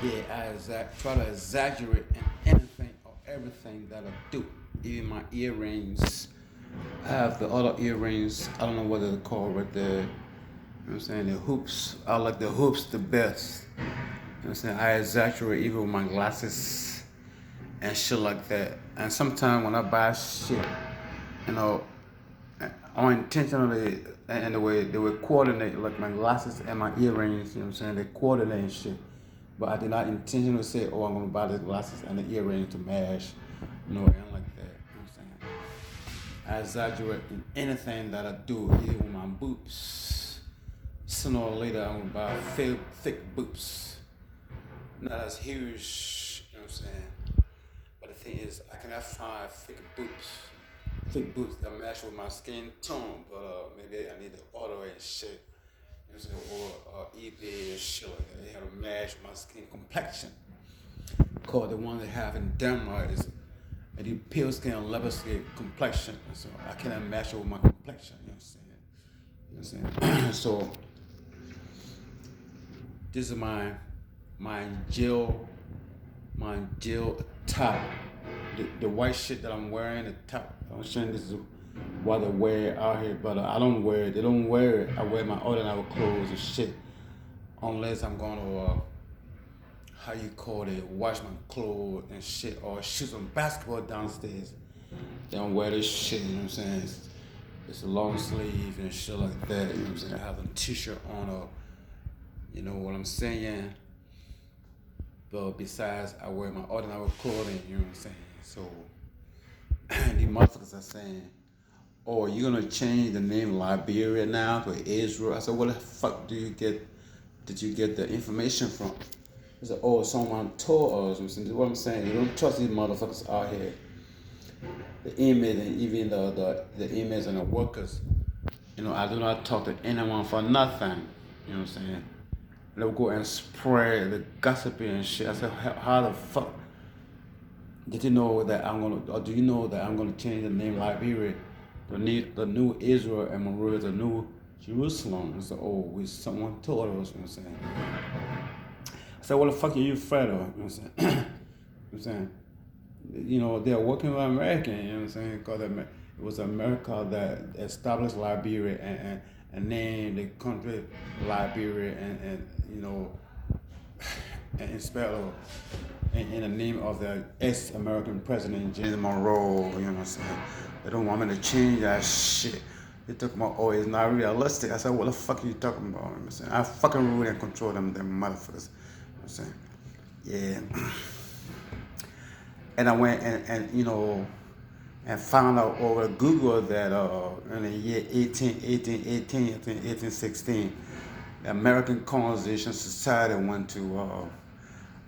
Yeah, try to exaggerate in anything or everything that I do. Even my earrings. I have the other earrings. I don't know what they're called right there. You know what I'm saying? The hoops. I like the hoops the best. You know what I'm saying? I exaggerate even with my glasses and shit like that. And sometimes when I buy shit, you know, unintentionally and the way coordinate like my glasses and my earrings, you know what I'm saying? They coordinate and shit. But I did not intentionally say, oh, I'm gonna buy the glasses and the earrings to match. No, ain't like that. You know what I'm saying? I exaggerate in anything that I do, even with my boots. Sooner or later I'm gonna buy thick boots. Not as huge, you know what I'm saying? But the thing is, I cannot find thick boots that match with my skin tone. But maybe I need to order and shit. You know what I'm saying? Or eBay and shit like that. They have to match my skin complexion. Cause the one they have in Denmark is the pale skin and leather skin complexion. So I cannot match it with my complexion. You know what I'm saying? You know what I'm saying? So this is my gel my gel top. The white shit that I'm wearing, the top. I'm saying this is what they wear out here, but I don't wear it. They don't wear it. I wear my ordinary clothes and shit, unless I'm going to how you call it, wash my clothes and shit, or shoot some basketball downstairs. They don't wear this shit. You know what I'm saying? It's a long sleeve and shit like that. You know what I'm saying? I have a t-shirt on, or you know what I'm saying. But besides, I wear my ordinary clothing, you know what I'm saying? So, these motherfuckers are saying, oh, you're gonna change the name Liberia now to Israel. I said, where the fuck did you get the information from? He said, oh, someone told us. This is what I'm saying. You don't trust these motherfuckers out here. The inmates and even the inmates and the workers. You know, I do not talk to anyone for nothing. You know what I'm saying? They'll go and spread the gossiping and shit. I said, how the fuck did you know that I'm gonna, or do you know that I'm gonna change the name Liberia, the new Israel, and Monrovia, the new Jerusalem? I said, oh, someone told us. You know what I'm saying? I said, what the fuck are you afraid of? You know what I'm saying? You know what I'm saying? You know, they're working with American. You know what I'm saying? Because it was America that established Liberia and named the country Liberia and you know and spelled in the name of the ex-American president James Monroe. You know what I'm saying? They don't want me to change that shit. They talk about, oh, it's not realistic. I said, what the fuck are you talking about? You know what I'm saying? I fucking rule and control them motherfuckers. You know what I'm saying? Yeah. And I went and you know and found out over Google that in the year 1816, the American Colonization Society went to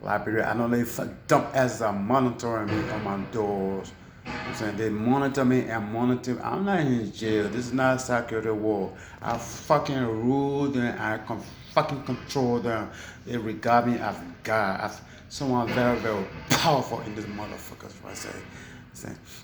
Liberia. I know they dumped as a monitoring me on my doors. I'm saying they monitor me and monitor me. I'm not in jail. This is not a security war. I fucking rule them. I can fucking control them. They regard me as God, as someone very, very powerful in this motherfuckers. What I say.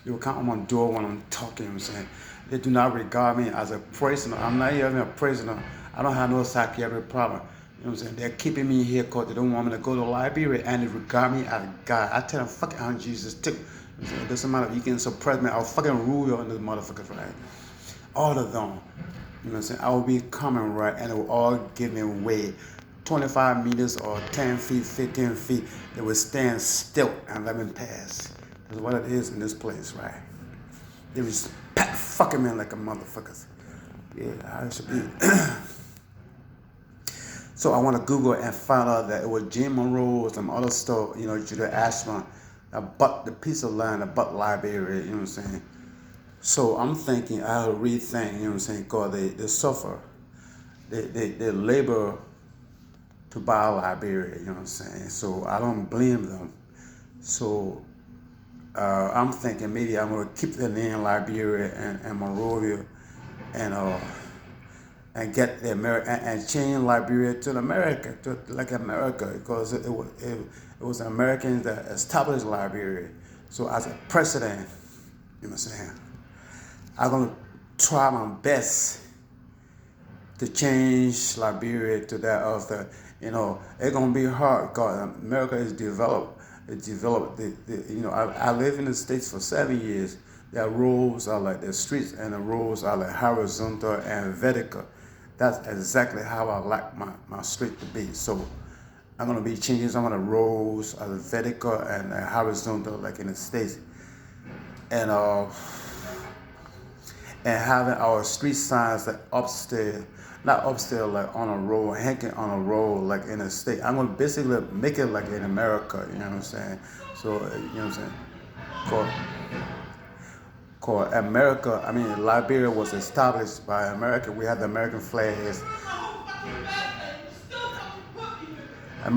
They will come on my door when I'm talking. I'm saying they do not regard me as a prisoner. I'm not even a prisoner. I don't have no psychiatric problem. You know what I'm saying? They're keeping me here because they don't want me to go to Liberia and they regard me as God. I tell them, fuck it, I'm Jesus too. You know what I'm saying? It doesn't matter if you can suppress me. I'll fucking rule you on this motherfuckers, right? All of them. You know what I'm saying? I will be coming, right? And they will all give me way. 25 meters or 10 feet, 15 feet. They will stand still and let me pass. That's what it is in this place, right? They respect fucking me like a motherfuckers. Yeah, I should be. So I want to Google and find out that it was Jim Monroe or some other stuff, you know, Judah Ashman, about the piece of land about Liberia, you know what I'm saying? So I'm thinking, I'll rethink, you know what I'm saying, because they suffer. They labor to buy Liberia, you know what I'm saying? So I don't blame them. So I'm thinking maybe I'm going to keep the name Liberia and Monrovia and get the America and change Liberia to America, to like America, because it was Americans that established Liberia. So as a president, you know what I'm saying, I'm gonna try my best to change Liberia to that of the It's gonna be hard because America is developed. It developed. I live in the States for 7 years. Their roads are like the streets, and the roads are like horizontal and vertical. That's exactly how I like my street to be. So I'm gonna be changing some of the roads as vertical and horizontal, like in the States, and having our street signs like upstairs, not upstairs, like on a road, hanging on a road, like in the state. I'm gonna basically make it like in America. You know what I'm saying? So you know what I'm saying? Called, called America. I mean, Liberia was established by America. We have the American flags, and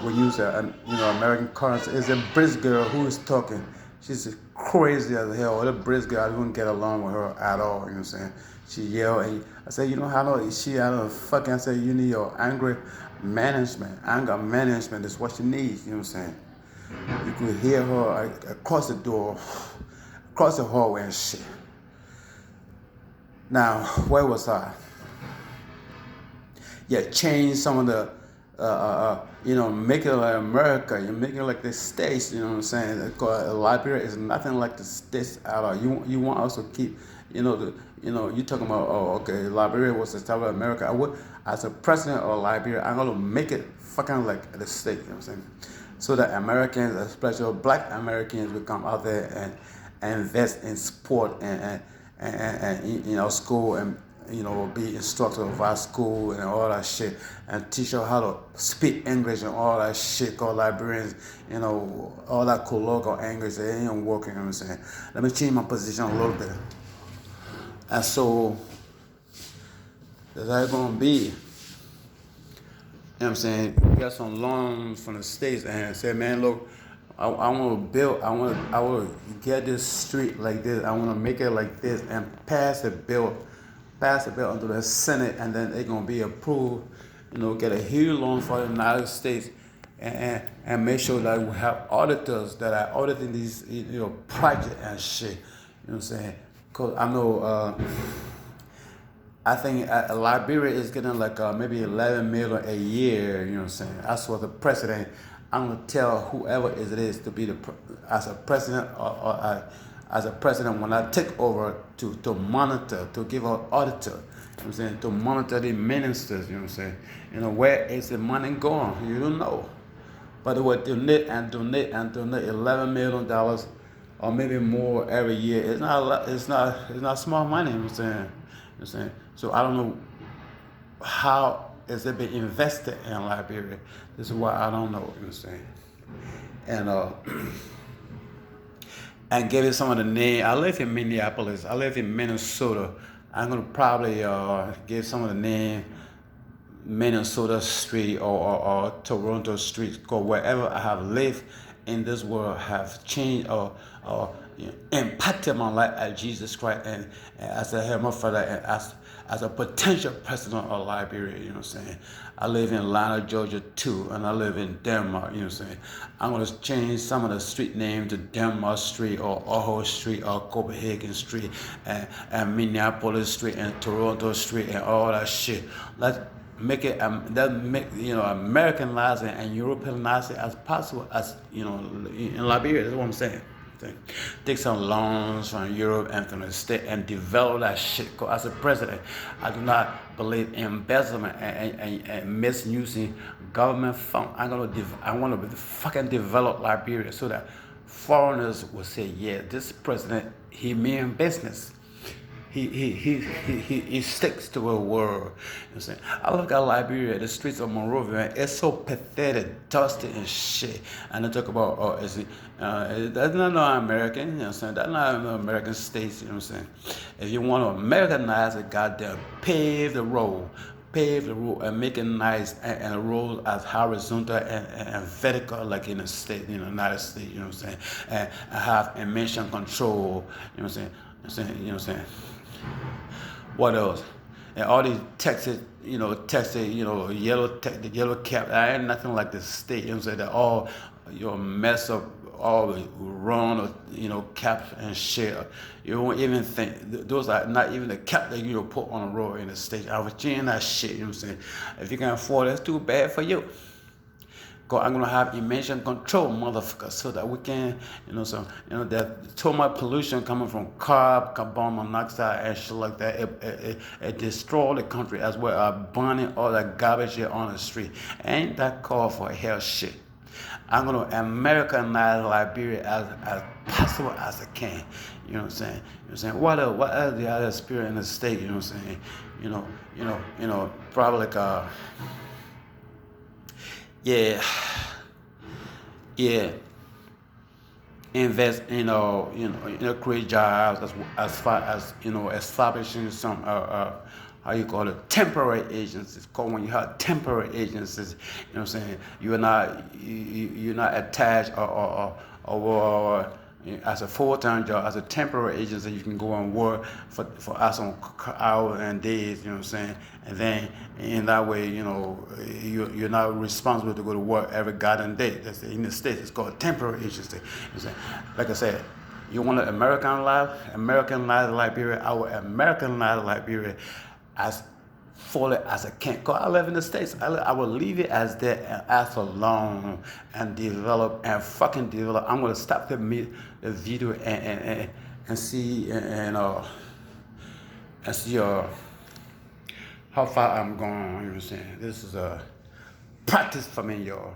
we use American currency. It's a British girl who is talking. She's crazy as hell. The British girl, I don't get along with her at all. You know what I'm saying? She yelled, and I said, how no, I don't fucking. I said, you need your anger management is what you need. You know what I'm saying? You could hear her across the door, across the hallway and shit. Now, where was I? Yeah, change some of the, make it like America. You make it like the States. You know what I'm saying? Because Liberia is nothing like the States at all. You want us to keep, you talking about, okay, Liberia was established in America. As a president of Liberia, I'm gonna make it fucking like the state. You know what I'm saying? So that Americans, especially Black Americans, will come out there and invest in sport and school, and be instructor of our school and all that shit, and teach her how to speak English and all that shit. Called Liberians, all that colloquial English, it ain't working. You know what I'm saying? Let me change my position a little bit. And so that's how it's gonna be. You know what I'm saying? We got some loans from the States and said, man, look, I want to build, I want to get this street like this. I want to make it like this and pass the bill into the Senate, and then it's going to be approved, get a huge loan for the United States, and make sure that we have auditors that are auditing these, projects and shit. You know what I'm saying? Because I know, I think Liberia is getting like maybe 11 million a year. You know what I'm saying? That's what the president. I'm gonna tell whoever it is to be as a president or as a president when I take over to monitor, to give an auditor. You know what I'm saying? To monitor the ministers. You know what I'm saying? Where is the money going? You don't know. But they will donate $11 million or maybe more every year. It's not small money. You know what I'm saying? You know what I'm saying? So I don't know how is it being invested in Liberia. This is why I don't know. You know what I'm saying? And and give it some of the name. I live in Minneapolis. I live in Minnesota. I'm gonna probably give some of the name Minnesota Street or Toronto Street, because wherever I have lived in this world have changed or impacted my life as Jesus Christ and as a Heavenly Father and as a potential president of Liberia. You know what I'm saying? I live in Atlanta, Georgia too, and I live in Denmark. You know what I'm saying? I'm gonna change some of the street names to Denmark Street or Aarhus Street or Copenhagen Street and Minneapolis Street and Toronto Street and all that shit. Let's make it Americanized and Europeanized as possible as in Liberia. That's what I'm saying. Take some loans from Europe and from the state and develop that shit. Cause as a president, I do not believe in embezzlement and misusing government funds. I want to fucking develop Liberia so that foreigners will say, yeah, this president, he mean business. He sticks to a word. You know what I'm saying? I look at Liberia, the streets of Monrovia, it's so pathetic, dusty and shit. And they talk about, that's not no American, you know what I'm saying? That's not no American states, you know what I'm saying? If you want to Americanize it, goddamn, pave the road and make it nice and the road as horizontal and vertical like in the state, United States, you know what I'm saying? And have emission control, you know what I'm saying? You know what I'm saying? What else? And all these Texas, yellow cap. I ain't nothing like the state. You know what I'm saying? They're all, mess up always run or cap and shit. You won't even think those are not even the cap that you put on the road in the state. I was cheating that shit. You know what I'm saying? If you can afford it, it's too bad for you. Cause I'm gonna have emission control, motherfucker, so that we can, that too much pollution coming from carbon monoxide and shit like that. It destroy the country as well as burning all that garbage here on the street. Ain't that call for hell shit? I'm gonna Americanize Liberia as possible as I can. You know what I'm saying? You know what I'm saying? What are the other spirit in the state? You know what I'm saying? Probably like yeah, yeah, invest, create jobs as far as establishing some how you call it, temporary agencies. Cause when you have temporary agencies, what I'm saying, you're not attached or as a full-time job, as a temporary agency, you can go and work for us on hours and days, you know what I'm saying? And then in that way, you're not responsible to go to work every goddamn day. That's in the States, it's called temporary agency. You know what I'm saying? Like I said, you want to Americanize Liberia, I will Americanize Liberia as fully as I can. Cause I live in the States. I will leave it as there and as alone and develop and fucking develop. I'm gonna stop the video and see and see how far I'm going. You know what I'm saying? This is a practice for me, y'all.